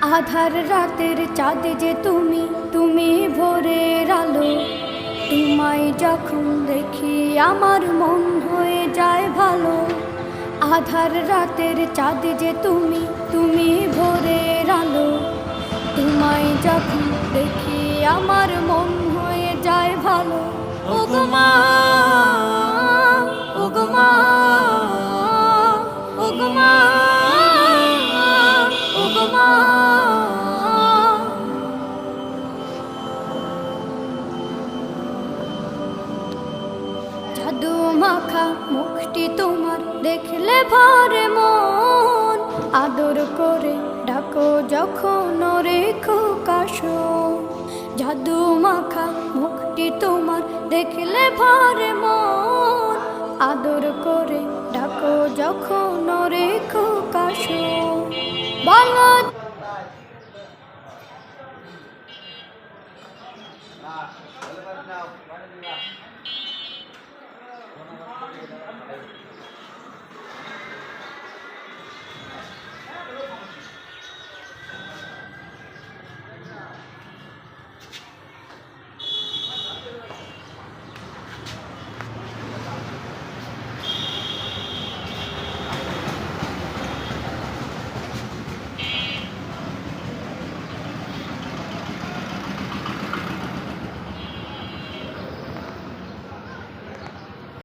আধার রাতের চাঁদ যে তুমি, তুমি ভোরের আলো। তোমায় যখন দেখি আমার মন হয়ে যায় ভালো। আধার রাতের চাঁদ যে তুমি, তুমি ভোরের আলো। তোমায় যখন দেখি আমার মন হয়ে যায় ভালো। ওগো মা, ওগো মা, ওগো মা, ওগো মা। জাদু মাখা মুখটি তোমার দেখলে ভরে মন। আদর করে ডাকো যখন রেখো কাশো। জাদু মাখা মুখটি তোমার দেখলে ভরে মন। আদর করে ডাকো যখন রেখো কাশো। বলো